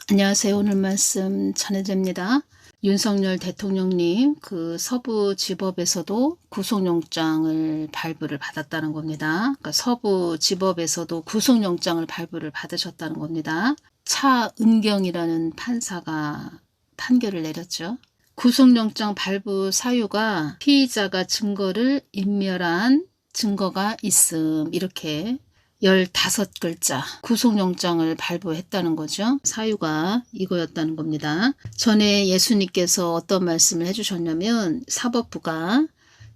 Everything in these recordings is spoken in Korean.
안녕하세요. 오늘 말씀 전해드립니다. 윤석열 대통령님 그 서부지법에서도 구속영장을 발부를 받았다는 겁니다. 그러니까 서부지법에서도 구속영장을 발부를 받으셨다는 겁니다. 차은경이라는 판사가 판결을 내렸죠. 구속영장 발부 사유가 피의자가 증거를 인멸한 증거가 있음, 이렇게 15글자 구속영장을 발부했다는 거죠. 사유가 이거였다는 겁니다. 전에 예수님께서 어떤 말씀을 해주셨냐면 사법부가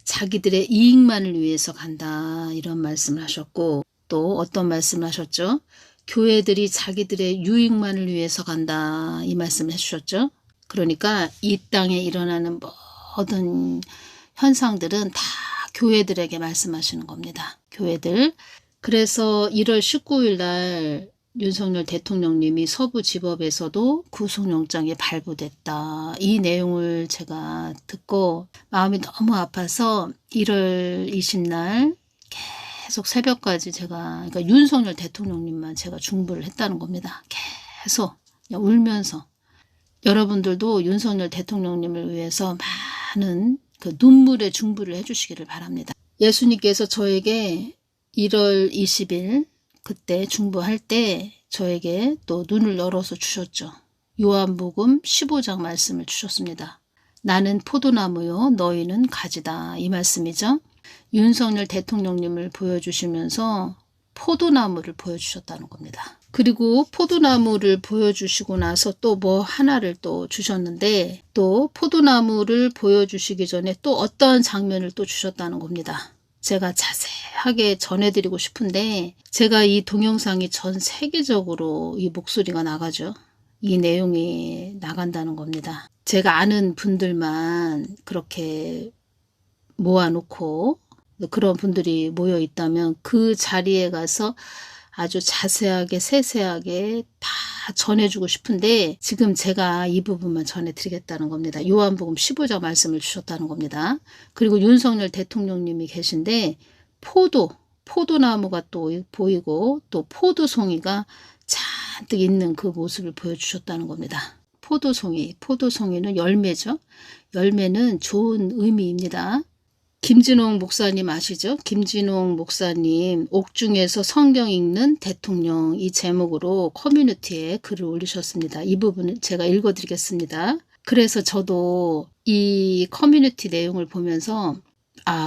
자기들의 이익만을 위해서 간다, 이런 말씀을 하셨고, 또 어떤 말씀을 하셨죠? 교회들이 자기들의 유익만을 위해서 간다, 이 말씀을 해주셨죠. 그러니까 이 땅에 일어나는 모든 현상들은 다 교회들에게 말씀하시는 겁니다. 교회들. 그래서 1월 19일 날 윤석열 대통령님이 서부지법에서도 구속영장이 발부됐다. 이 내용을 제가 듣고 마음이 너무 아파서 1월 20날 계속 새벽까지 그러니까 윤석열 대통령님만 제가 중보를 했다는 겁니다. 계속 그냥 울면서. 여러분들도 윤석열 대통령님을 위해서 많은 그 눈물의 중보를 해주시기를 바랍니다. 예수님께서 저에게 1월 20일 그때 중보할 때 저에게 또 눈을 열어서 주셨죠. 요한복음 15장 말씀을 주셨습니다. 나는 포도나무요 너희는 가지다, 이 말씀이죠. 윤석열 대통령님을 보여주시면서 포도나무를 보여주셨다는 겁니다. 그리고 포도나무를 보여주시고 나서 또 뭐 하나를 또 주셨는데, 또 포도나무를 보여주시기 전에 또 어떠한 장면을 또 주셨다는 겁니다. 제가 자세하게 전해드리고 싶은데, 제가 이 동영상이 전 세계적으로 이 목소리가 나가죠. 이 내용이 나간다는 겁니다. 제가 아는 분들만 그렇게 모아놓고 그런 분들이 모여 있다면 그 자리에 가서 아주 자세하게 세세하게 다 전해주고 싶은데, 지금 제가 이 부분만 전해드리겠다는 겁니다. 요한복음 15장 말씀을 주셨다는 겁니다. 그리고 윤석열 대통령님이 계신데 포도나무가 또 보이고 또 포도송이가 잔뜩 있는 그 모습을 보여주셨다는 겁니다. 포도송이는 열매죠. 열매는 좋은 의미입니다. 김진홍 목사님 아시죠? 김진홍 목사님 옥중에서 성경 읽는 대통령, 이 제목으로 커뮤니티에 글을 올리셨습니다. 이 부분은 제가 읽어드리겠습니다. 그래서 저도 이 커뮤니티 내용을 보면서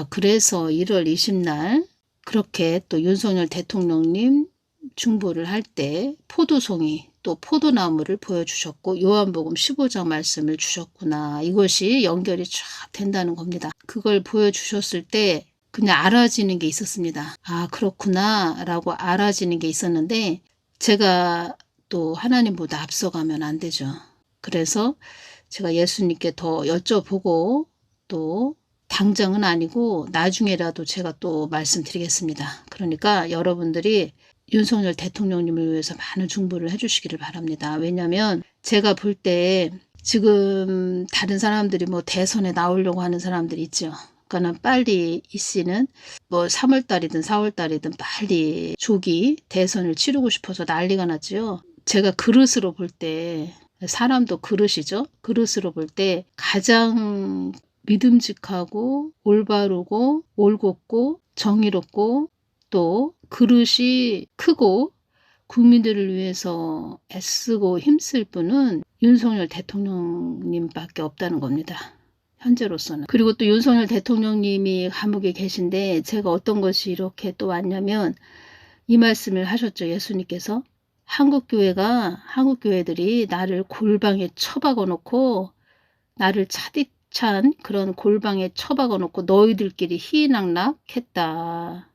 그래서 1월 20날 그렇게 또 윤석열 대통령님 중보를 할 때 포도송이 또 포도나무를 보여주셨고 요한복음 15장 말씀을 주셨구나, 이것이 연결이 쫙 된다는 겁니다. 그걸 보여주셨을 때 그냥 알아지는 게 있었습니다. 그렇구나 라고 알아지는 게 있었는데, 제가 또 하나님보다 앞서가면 안 되죠. 그래서 제가 예수님께 더 여쭤보고, 또 당장은 아니고 나중에라도 제가 또 말씀드리겠습니다. 그러니까 여러분들이 윤석열 대통령님을 위해서 많은 중보를 해주시기를 바랍니다. 왜냐하면 제가 볼 때 지금 다른 사람들이 뭐 대선에 나오려고 하는 사람들이 있죠. 그러니까 빨리 이 씨는 뭐 3월달이든 4월달이든 빨리 조기 대선을 치르고 싶어서 난리가 났지요. 제가 그릇으로 볼 때, 사람도 그릇이죠. 그릇으로 볼 때 가장 믿음직하고 올바르고 올곧고 정의롭고 또 그릇이 크고 국민들을 위해서 애쓰고 힘쓸 분은 윤석열 대통령님밖에 없다는 겁니다. 현재로서는. 그리고 또 윤석열 대통령님이 감옥에 계신데 제가 어떤 것이 이렇게 또 왔냐면, 이 말씀을 하셨죠. 예수님께서 한국교회들이 나를 골방에 처박아 놓고, 나를 차디찬 그런 골방에 처박아 놓고 너희들끼리 희낙낙했다,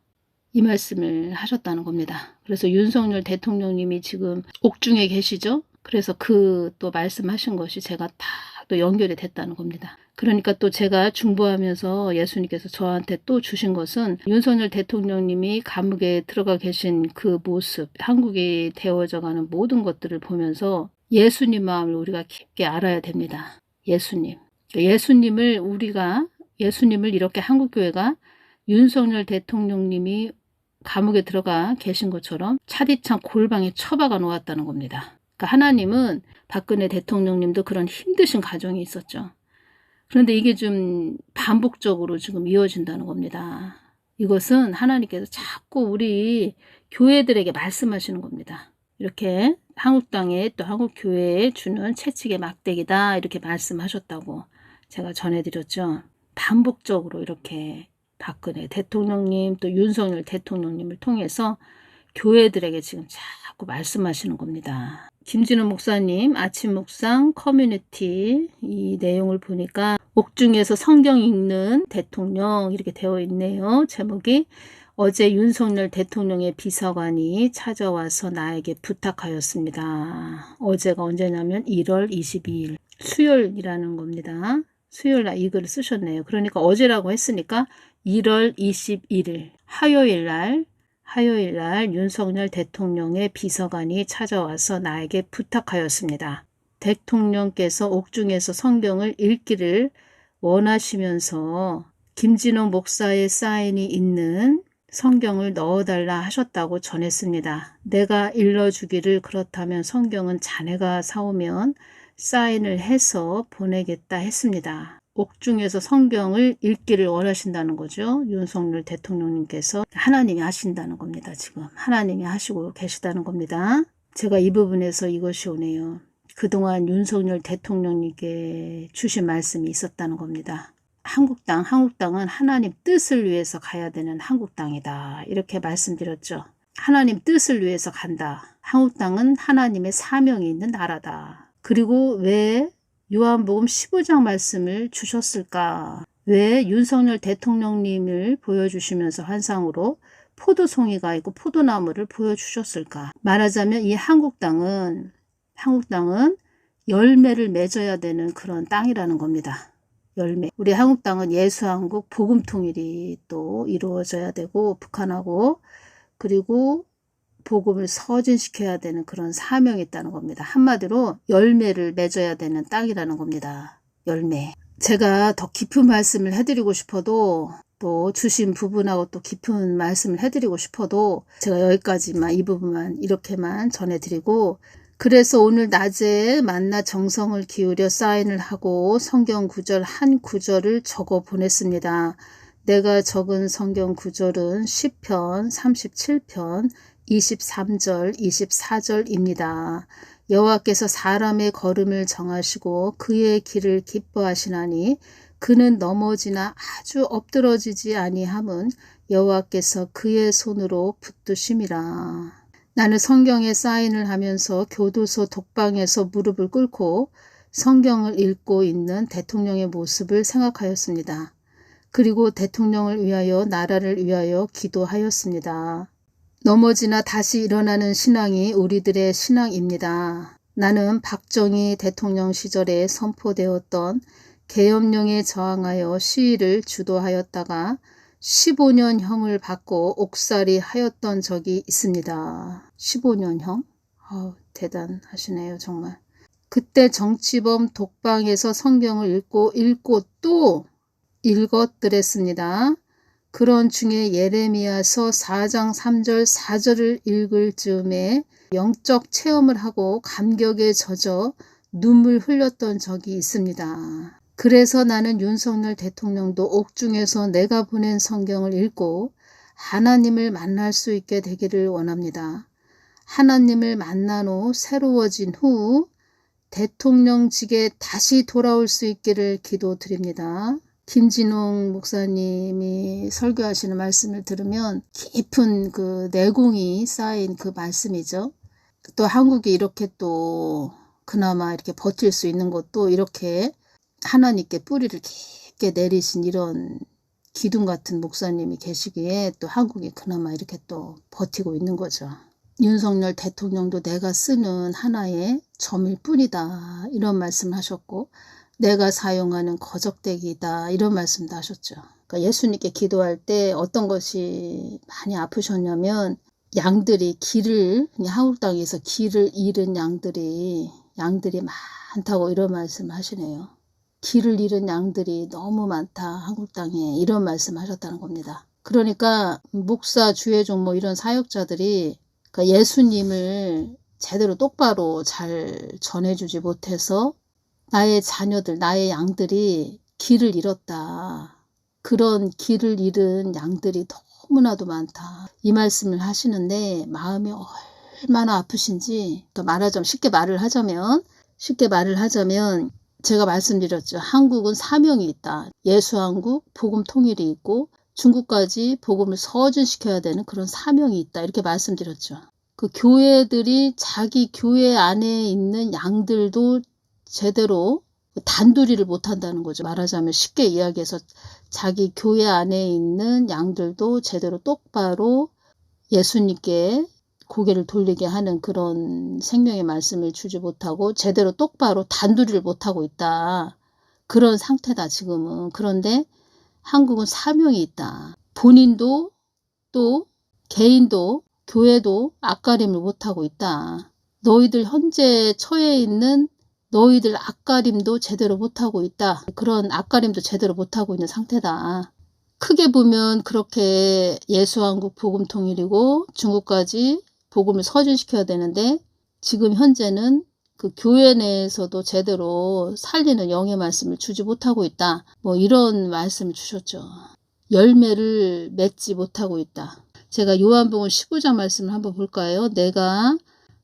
이 말씀을 하셨다는 겁니다. 그래서 윤석열 대통령님이 지금 옥중에 계시죠. 그래서 그 또 말씀하신 것이 제가 다 또 연결이 됐다는 겁니다. 그러니까 또 제가 중보하면서 예수님께서 저한테 또 주신 것은, 윤석열 대통령님이 감옥에 들어가 계신 그 모습, 한국이 되어져가는 모든 것들을 보면서 예수님 마음을 우리가 깊게 알아야 됩니다. 예수님을 이렇게 한국교회가 윤석열 대통령님이 감옥에 들어가 계신 것처럼 차디찬 골방에 처박아 놓았다는 겁니다. 그러니까 하나님은 박근혜 대통령님도 그런 힘드신 가정이 있었죠. 그런데 이게 좀 반복적으로 지금 이어진다는 겁니다. 이것은 하나님께서 자꾸 우리 교회들에게 말씀하시는 겁니다. 이렇게 한국당에 또 한국교회에 주는 채찍의 막대기다 이렇게 말씀하셨다고 제가 전해드렸죠. 반복적으로 이렇게 박근혜 대통령님 또 윤석열 대통령님을 통해서 교회들에게 지금 자꾸 말씀하시는 겁니다. 김진우 목사님 아침 묵상 커뮤니티 이 내용을 보니까 옥중에서 성경 읽는 대통령 이렇게 되어 있네요. 제목이 어제 윤석열 대통령의 비서관이 찾아와서 나에게 부탁하였습니다. 어제가 언제냐면 1월 22일 수요일이라는 겁니다. 수요일날 이 글을 쓰셨네요. 그러니까 어제라고 했으니까 1월 21일 화요일날 윤석열 대통령의 비서관이 찾아와서 나에게 부탁하였습니다. 대통령께서 옥중에서 성경을 읽기를 원하시면서 김진호 목사의 사인이 있는 성경을 넣어달라 하셨다고 전했습니다. 내가 일러주기를 그렇다면 성경은 자네가 사오면 사인을 해서 보내겠다 했습니다. 옥중에서 성경을 읽기를 원하신다는 거죠. 윤석열 대통령님께서 하나님이 하신다는 겁니다. 지금 하나님이 하시고 계시다는 겁니다. 제가 이 부분에서 이것이 오네요. 그동안 윤석열 대통령님께 주신 말씀이 있었다는 겁니다. 한국당은 하나님 뜻을 위해서 가야 되는 한국당이다. 이렇게 말씀드렸죠. 하나님 뜻을 위해서 간다. 한국당은 하나님의 사명이 있는 나라다. 그리고 왜 요한복음 15장 말씀을 주셨을까? 왜 윤석열 대통령님을 보여주시면서 환상으로 포도송이가 있고 포도나무를 보여주셨을까? 말하자면 이 한국당은 열매를 맺어야 되는 그런 땅이라는 겁니다. 열매. 우리 한국당은 예수한국 복음통일이 또 이루어져야 되고 북한하고 그리고 복음을 서진시켜야 되는 그런 사명이 있다는 겁니다. 한마디로 열매를 맺어야 되는 땅이라는 겁니다. 열매. 제가 더 깊은 말씀을 해드리고 싶어도 또 주신 부분하고 또 깊은 말씀을 해드리고 싶어도 제가 여기까지만 이 부분만 이렇게만 전해드리고 그래서 오늘 낮에 만나 정성을 기울여 사인을 하고 성경 구절 한 구절을 적어 보냈습니다. 내가 적은 성경 구절은 시편 37편 23절 24절입니다. 여호와께서 사람의 걸음을 정하시고 그의 길을 기뻐하시나니 그는 넘어지나 아주 엎드러지지 아니함은 여호와께서 그의 손으로 붙드심이라. 나는 성경에 사인을 하면서 교도소 독방에서 무릎을 꿇고 성경을 읽고 있는 대통령의 모습을 생각하였습니다. 그리고 대통령을 위하여 나라를 위하여 기도하였습니다. 넘어지나 다시 일어나는 신앙이 우리들의 신앙입니다. 나는 박정희 대통령 시절에 선포되었던 계엄령에 저항하여 시위를 주도하였다가 15년형을 받고 옥살이 하였던 적이 있습니다. 15년형? 대단하시네요 정말. 그때 정치범 독방에서 성경을 읽고 또 읽었더랬습니다. 그런 중에 예레미야서 4장 3절 4절을 읽을 즈음에 영적 체험을 하고 감격에 젖어 눈물 흘렸던 적이 있습니다. 그래서 나는 윤석열 대통령도 옥중에서 내가 보낸 성경을 읽고 하나님을 만날 수 있게 되기를 원합니다. 하나님을 만난 후 새로워진 후 대통령직에 다시 돌아올 수 있기를 기도드립니다. 김진홍 목사님이 설교하시는 말씀을 들으면 깊은 그 내공이 쌓인 그 말씀이죠. 또 한국이 이렇게 또 그나마 이렇게 버틸 수 있는 것도 이렇게 하나님께 뿌리를 깊게 내리신 이런 기둥 같은 목사님이 계시기에 또 한국이 그나마 이렇게 또 버티고 있는 거죠. 윤석열 대통령도 내가 쓰는 하나의 점일 뿐이다 이런 말씀을 하셨고 내가 사용하는 거적대기다 이런 말씀도 하셨죠. 그러니까 예수님께 기도할 때 어떤 것이 많이 아프셨냐면 양들이 한국땅에서 길을 잃은 양들이 많다고 이런 말씀을 하시네요. 길을 잃은 양들이 너무 많다 한국 땅에 이런 말씀하셨다는 겁니다. 그러니까 목사 주혜종 이런 사역자들이 그러니까 예수님을 제대로 똑바로 잘 전해주지 못해서 나의 자녀들, 나의 양들이 길을 잃었다. 그런 길을 잃은 양들이 너무나도 많다. 이 말씀을 하시는데 마음이 얼마나 아프신지, 또 쉽게 말을 하자면 제가 말씀드렸죠. 한국은 사명이 있다. 예수한국, 복음 통일이 있고 중국까지 복음을 서준시켜야 되는 그런 사명이 있다. 이렇게 말씀드렸죠. 그 교회들이 자기 교회 안에 있는 양들도 제대로 단둘이를 못한다는 거죠. 말하자면 쉽게 이야기해서 자기 교회 안에 있는 양들도 제대로 똑바로 예수님께 고개를 돌리게 하는 그런 생명의 말씀을 주지 못하고 제대로 똑바로 단둘이를 못하고 있다. 그런 상태다 지금은. 그런데 한국은 사명이 있다. 본인도 또 개인도 교회도 앞가림을 못하고 있다. 너희들 현재 처해 있는 너희들 앞가림도 제대로 못하고 있다. 그런 앞가림도 제대로 못하고 있는 상태다. 크게 보면 그렇게 예수한국 복음통일이고 중국까지 복음을 서준시켜야 되는데 지금 현재는 그 교회 내에서도 제대로 살리는 영의 말씀을 주지 못하고 있다. 뭐 이런 말씀을 주셨죠. 열매를 맺지 못하고 있다. 제가 요한복음 15장 말씀을 한번 볼까요? 내가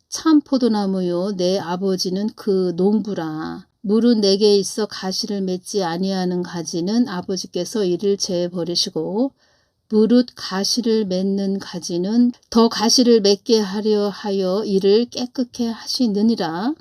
참 포도나무요 내 아버지는 그 농부라. 물은 내게 있어 가시를 맺지 아니하는 가지는 아버지께서 이를 제해 버리시고 무릇 가시를 맺는 가지는 더 가시를 맺게 하려 하여 이를 깨끗게 하시느니라.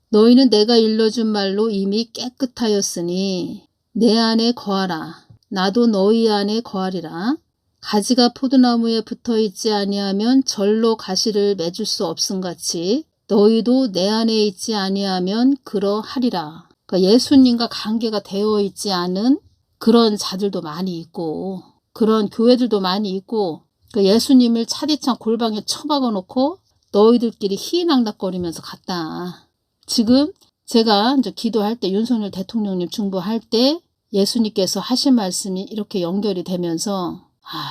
너희는 내가 일러준 말로 이미 깨끗하였으니 내 안에 거하라. 나도 너희 안에 거하리라. 가지가 포도나무에 붙어있지 아니하면 절로 가시를 맺을 수 없음같이 너희도 내 안에 있지 아니하면 그러하리라. 그러니까 예수님과 관계가 되어 있지 않은 그런 자들도 많이 있고 그런 교회들도 많이 있고 그러니까 예수님을 차디찬 골방에 처박아 놓고 너희들끼리 희낙낙거리면서 갔다. 지금 제가 이제 기도할 때 윤석열 대통령님 중보할 때 예수님께서 하신 말씀이 이렇게 연결이 되면서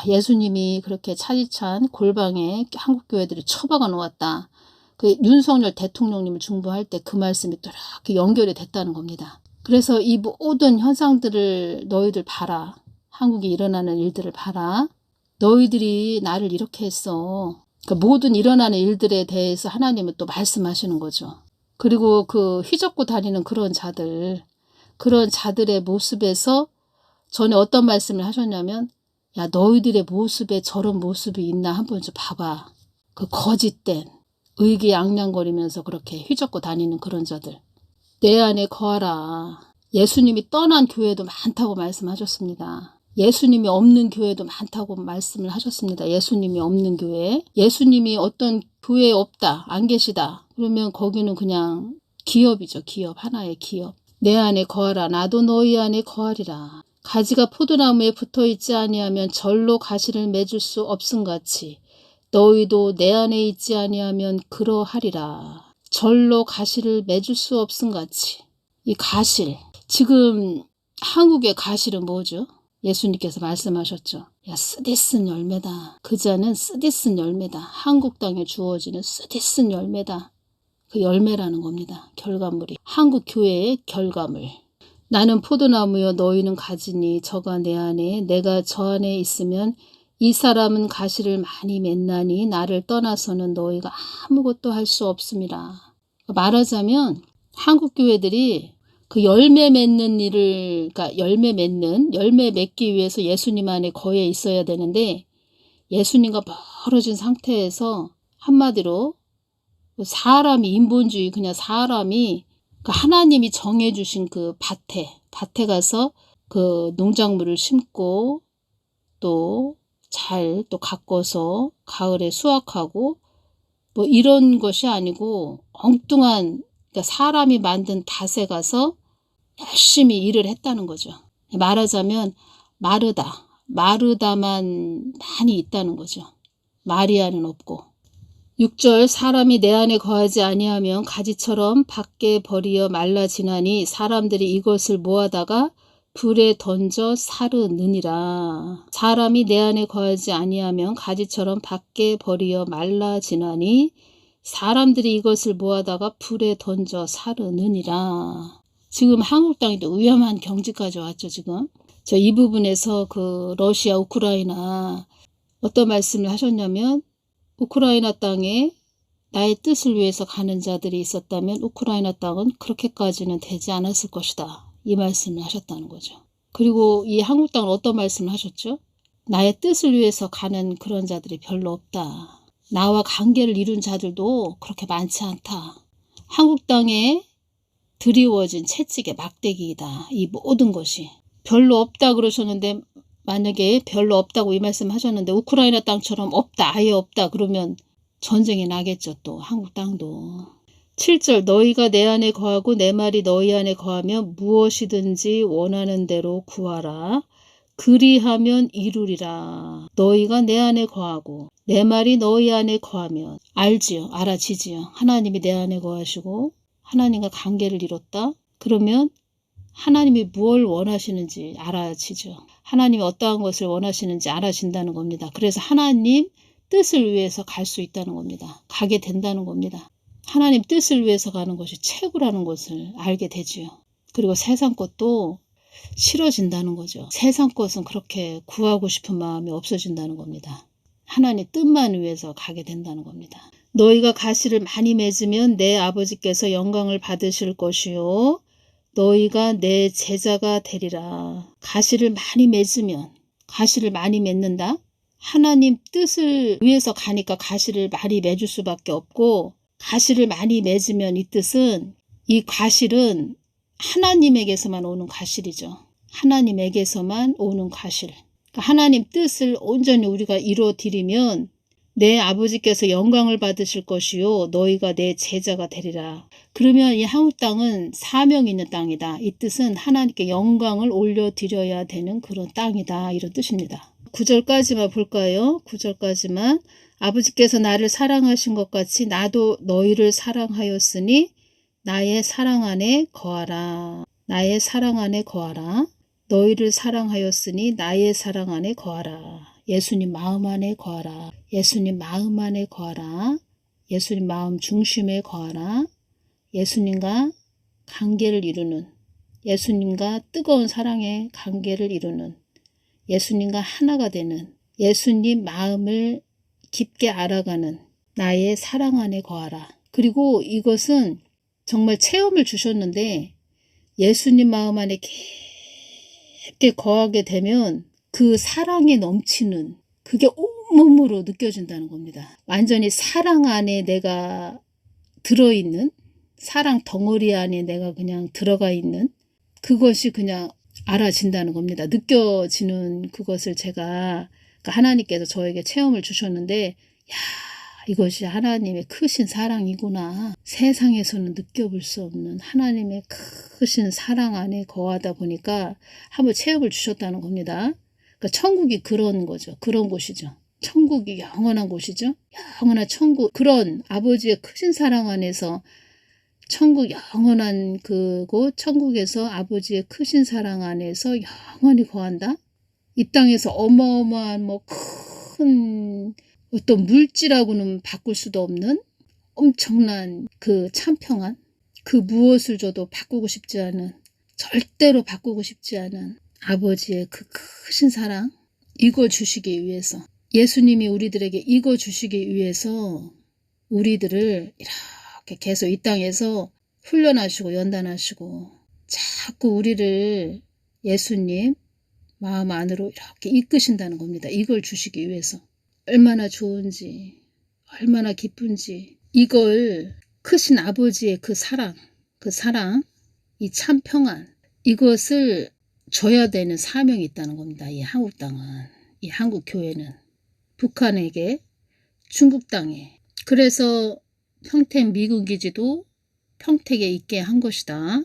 예수님이 그렇게 차디찬 골방에 한국교회들이 처박아 놓았다. 그 윤석열 대통령님을 중보할 때 그 말씀이 또 이렇게 연결이 됐다는 겁니다. 그래서 이 모든 현상들을 너희들 봐라. 한국에 일어나는 일들을 봐라. 너희들이 나를 이렇게 했어. 그 모든 일어나는 일들에 대해서 하나님은 또 말씀하시는 거죠. 그리고 그 휘젓고 다니는 그런 자들의 모습에서 전에 어떤 말씀을 하셨냐면 야 너희들의 모습에 저런 모습이 있나 한번 좀 봐봐. 그 거짓된 의기양양거리면서 그렇게 휘젓고 다니는 그런 자들. 내 안에 거하라. 예수님이 떠난 교회도 많다고 말씀하셨습니다. 예수님이 없는 교회도 많다고 말씀을 하셨습니다. 예수님이 없는 교회. 예수님이 어떤 교회에 없다. 안 계시다. 그러면 거기는 그냥 기업이죠. 기업. 하나의 기업. 내 안에 거하라. 나도 너희 안에 거하리라. 가지가 포도나무에 붙어있지 아니하면 절로 가시를 맺을 수 없음같이 너희도 내 안에 있지 아니하면 그러하리라. 절로 가시를 맺을 수 없음같이. 이 가실. 지금 한국의 가실은 뭐죠? 예수님께서 말씀하셨죠. 야 쓰디쓴 열매다. 그 자는 쓰디쓴 열매다. 한국 땅에 주어지는 쓰디쓴 열매다. 그 열매라는 겁니다. 결과물이. 한국 교회의 결과물. 나는 포도나무여 너희는 가지니 저가 내 안에 내가 저 안에 있으면 이 사람은 가시를 많이 맺나니 나를 떠나서는 너희가 아무것도 할 수 없음이라. 말하자면 한국 교회들이 그 열매 맺는 일을, 그러니까 열매 맺기 위해서 예수님 안에 거해 있어야 되는데 예수님과 멀어진 상태에서 한마디로 사람이 인본주의 그냥 사람이 그 하나님이 정해주신 그 밭에 가서 그 농작물을 심고 또 잘 또 가꿔서 가을에 수확하고 뭐 이런 것이 아니고 엉뚱한 그러니까 사람이 만든 밭에 가서 열심히 일을 했다는 거죠. 말하자면 마르다만 많이 있다는 거죠. 마리아는 없고. 6절 사람이 내 안에 거하지 아니하면 가지처럼 밖에 버리어 말라지나니 사람들이 이것을 모아다가 불에 던져 사르느니라. 사람이 내 안에 거하지 아니하면 가지처럼 밖에 버리어 말라지나니 사람들이 이것을 모아다가 불에 던져 사르느니라. 지금 한국 땅이 또 위험한 경지까지 왔죠, 지금. 이 부분에서 그 러시아, 우크라이나 어떤 말씀을 하셨냐면, 우크라이나 땅에 나의 뜻을 위해서 가는 자들이 있었다면 우크라이나 땅은 그렇게까지는 되지 않았을 것이다. 이 말씀을 하셨다는 거죠. 그리고 이 한국 땅은 어떤 말씀을 하셨죠? 나의 뜻을 위해서 가는 그런 자들이 별로 없다. 나와 관계를 이룬 자들도 그렇게 많지 않다. 한국 땅에 드리워진 채찍의 막대기이다. 이 모든 것이. 별로 없다 그러셨는데, 만약에 별로 없다고 이 말씀 하셨는데 우크라이나 땅처럼 없다, 아예 없다 그러면 전쟁이 나겠죠. 또 한국 땅도. 7절 너희가 내 안에 거하고 내 말이 너희 안에 거하면 무엇이든지 원하는 대로 구하라. 그리하면 이루리라. 너희가 내 안에 거하고 내 말이 너희 안에 거하면 알지요. 알아지지요. 하나님이 내 안에 거하시고 하나님과 관계를 이뤘다. 그러면 하나님이 무엇을 원하시는지 알아지죠. 하나님이 어떠한 것을 원하시는지 알아진다는 겁니다. 그래서 하나님 뜻을 위해서 갈 수 있다는 겁니다. 가게 된다는 겁니다. 하나님 뜻을 위해서 가는 것이 최고라는 것을 알게 되지요. 그리고 세상 것도 싫어진다는 거죠. 세상 것은 그렇게 구하고 싶은 마음이 없어진다는 겁니다. 하나님 뜻만 위해서 가게 된다는 겁니다. 너희가 가시를 많이 맺으면 내 아버지께서 영광을 받으실 것이요 너희가 내 제자가 되리라. 가시를 많이 맺으면, 가시를 많이 맺는다? 하나님 뜻을 위해서 가니까 가시를 많이 맺을 수밖에 없고, 가시를 많이 맺으면 이 뜻은, 이 가실은 하나님에게서만 오는 가실이죠. 하나님에게서만 오는 가실. 그러니까 하나님 뜻을 온전히 우리가 이루어드리면 내 아버지께서 영광을 받으실 것이요 너희가 내 제자가 되리라. 그러면 이 한국 땅은 사명이 있는 땅이다. 이 뜻은 하나님께 영광을 올려드려야 되는 그런 땅이다. 이런 뜻입니다. 9절까지만 볼까요? 9절까지만. 아버지께서 나를 사랑하신 것 같이 나도 너희를 사랑하였으니 나의 사랑 안에 거하라. 나의 사랑 안에 거하라. 너희를 사랑하였으니 나의 사랑 안에 거하라. 예수님 마음 안에 거하라. 예수님 마음 안에 거하라. 예수님 마음 중심에 거하라. 예수님과 관계를 이루는, 예수님과 뜨거운 사랑의 관계를 이루는, 예수님과 하나가 되는, 예수님 마음을 깊게 알아가는 나의 사랑 안에 거하라. 그리고 이것은 정말 체험을 주셨는데 예수님 마음 안에 깊게 거하게 되면 그 사랑이 넘치는 그게 온몸으로 느껴진다는 겁니다. 완전히 사랑 안에 내가 들어있는, 사랑 덩어리 안에 내가 그냥 들어가 있는 그것이 그냥 알아진다는 겁니다. 느껴지는 그것을 제가, 그러니까 하나님께서 저에게 체험을 주셨는데, 야, 이것이 하나님의 크신 사랑이구나. 세상에서는 느껴볼 수 없는 하나님의 크신 사랑 안에 거하다 보니까 한번 체험을 주셨다는 겁니다. 그러니까 천국이 그런 거죠. 그런 곳이죠. 천국이 영원한 곳이죠. 영원한 천국. 그런 아버지의 크신 사랑 안에서 천국 영원한 그곳, 천국에서 아버지의 크신 사랑 안에서 영원히 거한다. 이 땅에서 어마어마한 큰 어떤 물질하고는 바꿀 수도 없는 엄청난 그 참평한, 그 무엇을 줘도 바꾸고 싶지 않은, 절대로 바꾸고 싶지 않은 아버지의 그 크신 사랑, 이거 주시기 위해서, 예수님이 우리들에게 이거 주시기 위해서 우리들을 이렇게 계속 이 땅에서 훈련하시고 연단하시고 자꾸 우리를 예수님 마음 안으로 이렇게 이끄신다는 겁니다. 이걸 주시기 위해서. 얼마나 좋은지, 얼마나 기쁜지, 이걸 크신 아버지의 그 사랑, 이 참 평안, 이것을 줘야 되는 사명이 있다는 겁니다. 이 한국 땅은, 이 한국 교회는 북한에게, 중국 땅에. 그래서 평택 미군 기지도 평택에 있게 한 것이다.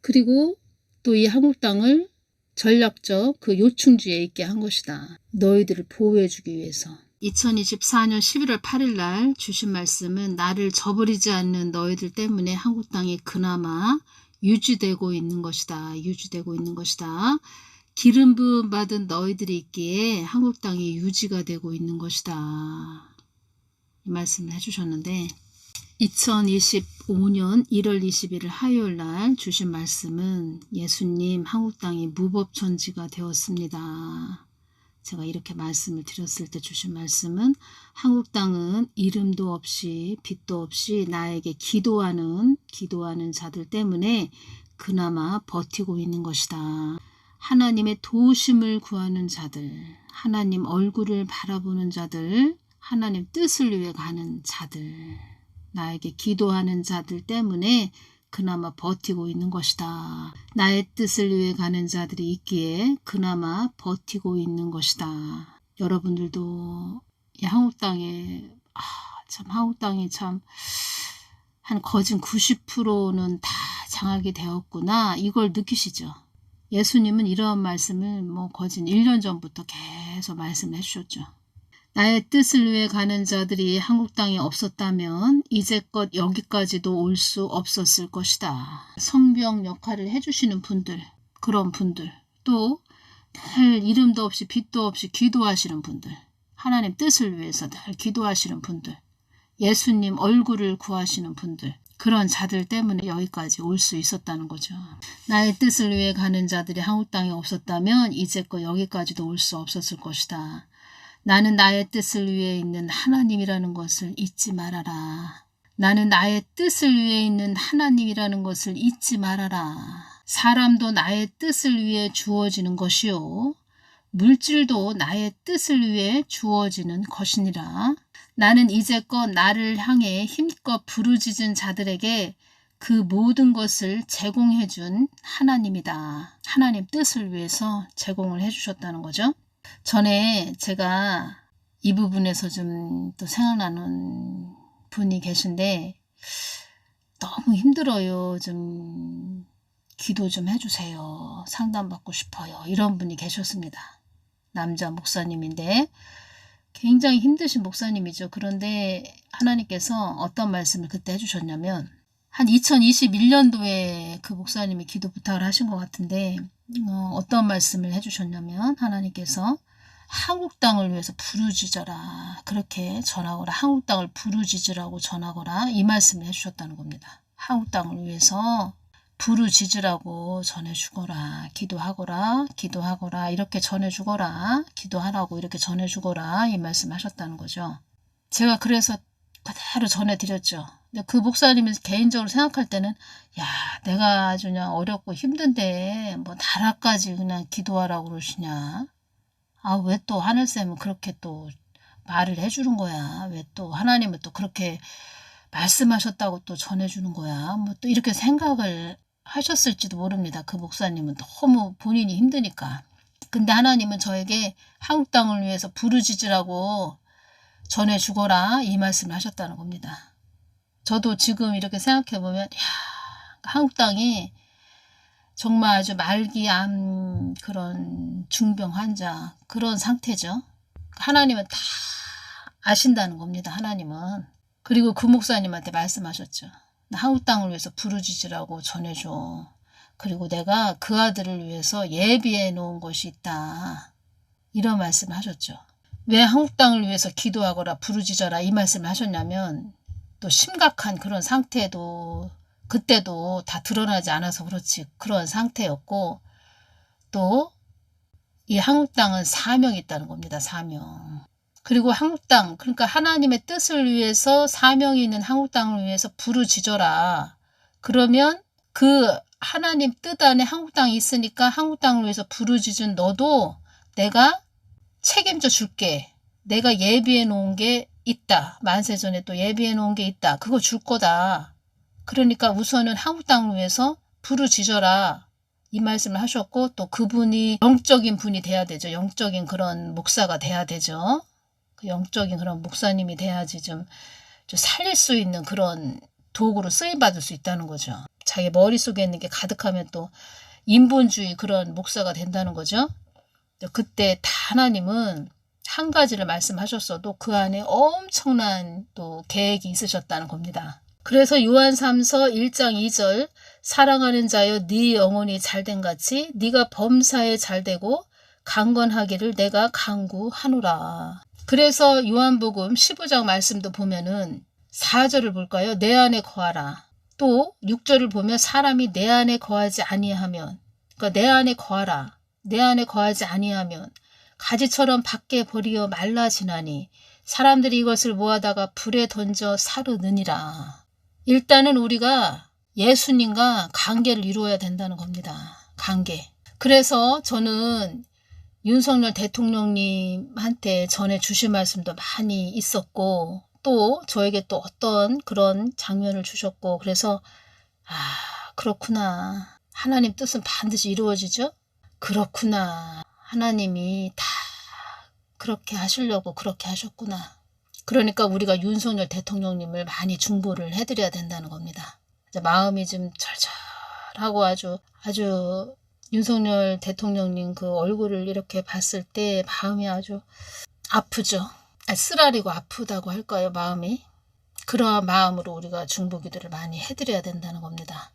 그리고 또 이 한국 땅을 전략적 그 요충지에 있게 한 것이다. 너희들을 보호해 주기 위해서. 2024년 11월 8일 날 주신 말씀은 나를 저버리지 않는 너희들 때문에 한국 땅이 그나마 유지되고 있는 것이다. 유지되고 있는 것이다. 기름 부음 받은 너희들이 있기에 한국 땅이 유지가 되고 있는 것이다. 이 말씀을 해주셨는데 2025년 1월 20일 화요일 날 주신 말씀은 예수님 한국 땅이 무법천지가 되었습니다. 제가 이렇게 말씀을 드렸을 때 주신 말씀은 한국 땅은 이름도 없이 빛도 없이 나에게 기도하는 자들 때문에 그나마 버티고 있는 것이다. 하나님의 도우심을 구하는 자들, 하나님 얼굴을 바라보는 자들, 하나님 뜻을 위해 가는 자들, 나에게 기도하는 자들 때문에 그나마 버티고 있는 것이다. 나의 뜻을 위해 가는 자들이 있기에 그나마 버티고 있는 것이다. 여러분들도 이 한국 땅에 한국 땅이 참 한 거진 90%는 다 장악이 되었구나, 이걸 느끼시죠? 예수님은 이러한 말씀을 거진 1년 전부터 계속 말씀해 주셨죠. 나의 뜻을 위해 가는 자들이 한국 땅에 없었다면 이제껏 여기까지도 올 수 없었을 것이다. 성경 역할을 해주시는 분들, 그런 분들, 또 늘 이름도 없이 빛도 없이 기도하시는 분들, 하나님 뜻을 위해서 늘 기도하시는 분들, 예수님 얼굴을 구하시는 분들, 그런 자들 때문에 여기까지 올 수 있었다는 거죠. 나의 뜻을 위해 가는 자들이 한국 땅에 없었다면 이제껏 여기까지도 올 수 없었을 것이다. 나는 나의 뜻을 위해 있는 하나님이라는 것을 잊지 말아라. 나는 나의 뜻을 위해 있는 하나님이라는 것을 잊지 말아라. 사람도 나의 뜻을 위해 주어지는 것이요, 물질도 나의 뜻을 위해 주어지는 것이니라. 나는 이제껏 나를 향해 힘껏 부르짖은 자들에게 그 모든 것을 제공해 준 하나님이다. 하나님 뜻을 위해서 제공을 해 주셨다는 거죠. 전에 제가 이 부분에서 좀 또 생각나는 분이 계신데, 너무 힘들어요. 좀 기도 좀 해주세요. 상담받고 싶어요. 이런 분이 계셨습니다. 남자 목사님인데 굉장히 힘드신 목사님이죠. 그런데 하나님께서 어떤 말씀을 그때 해주셨냐면, 한 2021년도에 그 목사님이 기도 부탁을 하신 것 같은데 어떤 말씀을 해주셨냐면, 하나님께서 한국 땅을 위해서 부르짖어라, 그렇게 전하거라, 한국 땅을 부르짖으라고 전하거라, 이 말씀을 해주셨다는 겁니다. 한국 땅을 위해서 부르짖으라고 전해주거라, 기도하거라, 이렇게 전해주거라, 기도하라고 이렇게 전해주거라, 이 말씀 하셨다는 거죠. 제가 그래서 그대로 전해드렸죠. 근데 그 목사님이 개인적으로 생각할 때는, 야, 내가 아주 그냥 어렵고 힘든데 뭐 나라까지 그냥 기도하라고 그러시냐. 왜 또 하늘쌤은 그렇게 또 말을 해주는 거야. 왜 또 하나님은 또 그렇게 말씀하셨다고 또 전해주는 거야. 뭐 또 이렇게 생각을 하셨을지도 모릅니다. 그 목사님은 너무 본인이 힘드니까. 근데 하나님은 저에게 한국 땅을 위해서 부르짖으라고 전해주거라, 이 말씀을 하셨다는 겁니다. 저도 지금 이렇게 생각해보면, 한국 땅이 정말 아주 말기암 그런 중병 환자, 그런 상태죠. 하나님은 다 아신다는 겁니다. 하나님은. 그리고 그 목사님한테 말씀하셨죠. 나 한국 땅을 위해서 부르짖으라고 전해줘. 그리고 내가 그 아들을 위해서 예비해 놓은 것이 있다, 이런 말씀을 하셨죠. 왜 한국 땅을 위해서 기도하거라, 부르짖어라, 이 말씀을 하셨냐면, 또 심각한 그런 상태도 그때도 다 드러나지 않아서 그렇지, 그런 상태였고, 또 이 한국 땅은 사명이 있다는 겁니다. 사명. 그리고 한국 땅, 그러니까 하나님의 뜻을 위해서 사명이 있는 한국 땅을 위해서 부르짖어라. 그러면 그 하나님 뜻 안에 한국 땅이 있으니까 한국 땅을 위해서 부르짖은 너도 내가 책임져 줄게. 내가 예비해 놓은 게 있다. 만세전에 또 예비해 놓은 게 있다. 그거 줄 거다. 그러니까 우선은 한국 땅을 위해서 부르짖어라, 이 말씀을 하셨고, 또 그분이 영적인 분이 돼야 되죠. 영적인 그런 목사가 돼야 되죠. 그 영적인 그런 목사님이 돼야지 좀 살릴 수 있는 그런 도구로 쓰임받을 수 있다는 거죠. 자기 머릿속에 있는 게 가득하면 또 인본주의 그런 목사가 된다는 거죠. 그때 다 하나님은 한 가지를 말씀하셨어도 그 안에 엄청난 또 계획이 있으셨다는 겁니다. 그래서 요한 3서 1장 2절, 사랑하는 자여 네 영혼이 잘된 같이 네가 범사에 잘되고 강건하기를 내가 간구하노라. 그래서 요한복음 15장 말씀도 보면은 4절을 볼까요? 내 안에 거하라. 또 6절을 보면 사람이 내 안에 거하지 아니하면, 그러니까 내 안에 거하라. 내 안에 거하지 아니하면 가지처럼 밖에 버리어 말라지나니 사람들이 이것을 모아다가 불에 던져 사르느니라. 일단은 우리가 예수님과 관계를 이루어야 된다는 겁니다. 관계. 그래서 저는 윤석열 대통령님한테 전해 주신 말씀도 많이 있었고, 또 저에게 또 어떤 그런 장면을 주셨고, 그래서 그렇구나. 하나님 뜻은 반드시 이루어지죠? 그렇구나. 하나님이 다 그렇게 하시려고 그렇게 하셨구나. 그러니까 우리가 윤석열 대통령님을 많이 중보를 해드려야 된다는 겁니다. 마음이 좀 절절하고 아주 윤석열 대통령님 그 얼굴을 이렇게 봤을 때 마음이 아주 아프죠. 쓰라리고 아프다고 할까요, 마음이? 그러한 마음으로 우리가 중보기도를 많이 해드려야 된다는 겁니다.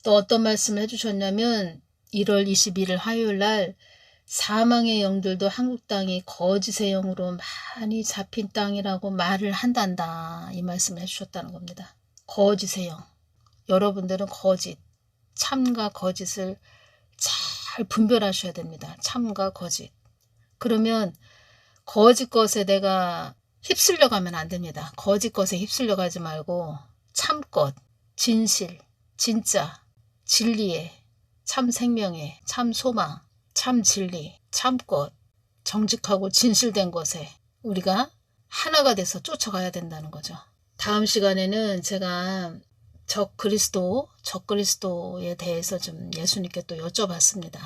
또 어떤 말씀을 해주셨냐면 1월 21일 화요일 날 사망의 영들도 한국 땅이 거짓의 영으로 많이 잡힌 땅이라고 말을 한단다. 이 말씀을 해주셨다는 겁니다. 거짓의 영. 여러분들은 거짓, 참과 거짓을 잘 분별하셔야 됩니다. 참과 거짓. 그러면 거짓 것에 내가 휩쓸려 가면 안 됩니다. 거짓 것에 휩쓸려 가지 말고 참것, 진실, 진짜, 진리에, 참 생명에, 참 소망, 참 진리, 참것, 정직하고 진실된 것에 우리가 하나가 돼서 쫓아가야 된다는 거죠. 다음 시간에는 제가 적그리스도에 대해서 좀 예수님께 또 여쭤봤습니다.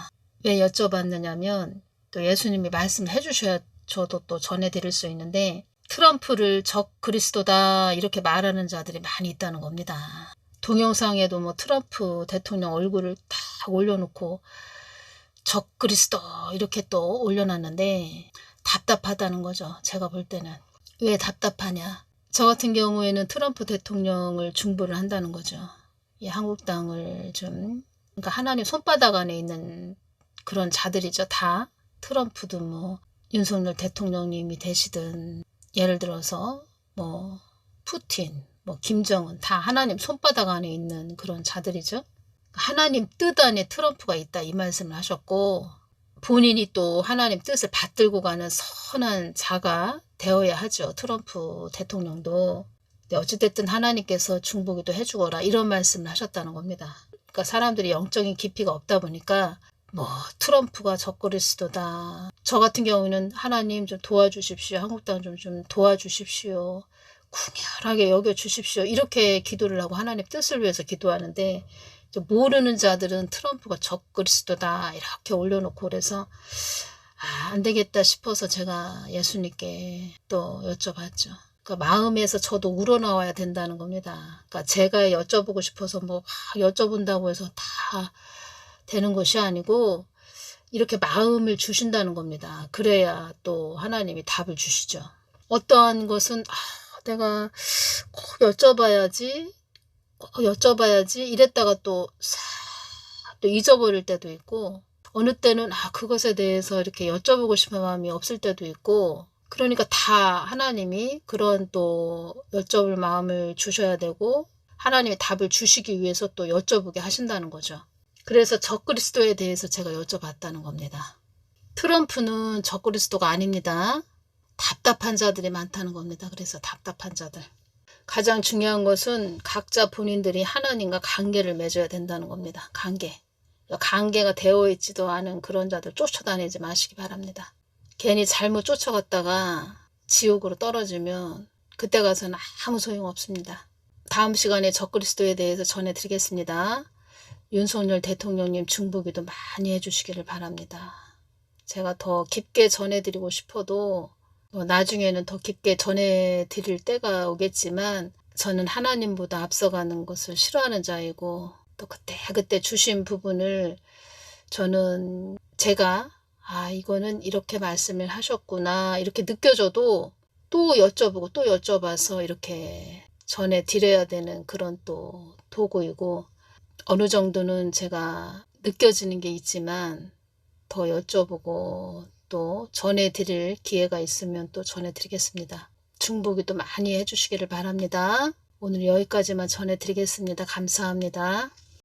왜 여쭤봤느냐면 또 예수님이 말씀해 주셔야 저도 또 전해드릴 수 있는데, 트럼프를 적그리스도다 이렇게 말하는 자들이 많이 있다는 겁니다. 동영상에도 뭐 트럼프 대통령 얼굴을 딱 올려놓고 적그리스도 이렇게 또 올려놨는데 답답하다는 거죠. 제가 볼 때는. 왜 답답하냐. 저 같은 경우에는 트럼프 대통령을 중보를 한다는 거죠. 이 한국 땅을 좀, 그러니까 하나님 손바닥 안에 있는 그런 자들이죠. 다. 트럼프도 뭐 윤석열 대통령님이 되시든, 예를 들어서 뭐 푸틴, 뭐 김정은, 다 하나님 손바닥 안에 있는 그런 자들이죠. 하나님 뜻 안에 트럼프가 있다 이 말씀을 하셨고, 본인이 또 하나님 뜻을 받들고 가는 선한 자가 되어야 하죠. 트럼프 대통령도. 근데 어찌됐든 하나님께서 중보기도 해주거라 이런 말씀을 하셨다는 겁니다. 그러니까 사람들이 영적인 깊이가 없다 보니까 뭐 트럼프가 적그리스도다. 저 같은 경우는 하나님 좀 도와주십시오. 한국 땅 좀 도와주십시오. 궁혈하게 여겨주십시오. 이렇게 기도를 하고 하나님 뜻을 위해서 기도하는데, 모르는 자들은 트럼프가 적그리스도다 이렇게 올려놓고, 그래서 안 되겠다 싶어서 제가 예수님께 또 여쭤봤죠. 그러니까 마음에서 저도 우러나와야 된다는 겁니다. 그러니까 제가 여쭤보고 싶어서 뭐 여쭤본다고 해서 다 되는 것이 아니고 이렇게 마음을 주신다는 겁니다. 그래야 또 하나님이 답을 주시죠. 어떠한 것은 내가 꼭 여쭤봐야지 이랬다가 또 잊어버릴 때도 있고, 어느 때는 그것에 대해서 이렇게 여쭤보고 싶은 마음이 없을 때도 있고, 그러니까 다 하나님이 그런 또 여쭤볼 마음을 주셔야 되고, 하나님이 답을 주시기 위해서 또 여쭤보게 하신다는 거죠. 그래서 적그리스도에 대해서 제가 여쭤봤다는 겁니다. 트럼프는 적그리스도가 아닙니다. 답답한 자들이 많다는 겁니다. 그래서 답답한 자들. 가장 중요한 것은 각자 본인들이 하나님과 관계를 맺어야 된다는 겁니다. 관계가 되어 있지도 않은 그런 자들 쫓아다니지 마시기 바랍니다. 괜히 잘못 쫓아갔다가 지옥으로 떨어지면 그때 가서는 아무 소용없습니다. 다음 시간에 적그리스도에 대해서 전해드리겠습니다. 윤석열 대통령님 중보기도 많이 해주시기를 바랍니다. 제가 더 깊게 전해드리고 싶어도 나중에는 더 깊게 전해드릴 때가 오겠지만, 저는 하나님보다 앞서가는 것을 싫어하는 자이고, 또 그때 주신 부분을 저는 제가 이거는 이렇게 말씀을 하셨구나 이렇게 느껴져도 또 여쭤보고 또 여쭤봐서 이렇게 전해드려야 되는 그런 또 도구이고, 어느 정도는 제가 느껴지는 게 있지만 더 여쭤보고 또 전해드릴 기회가 있으면 또 전해드리겠습니다. 중보기도 많이 해주시기를 바랍니다. 오늘 여기까지만 전해드리겠습니다. 감사합니다.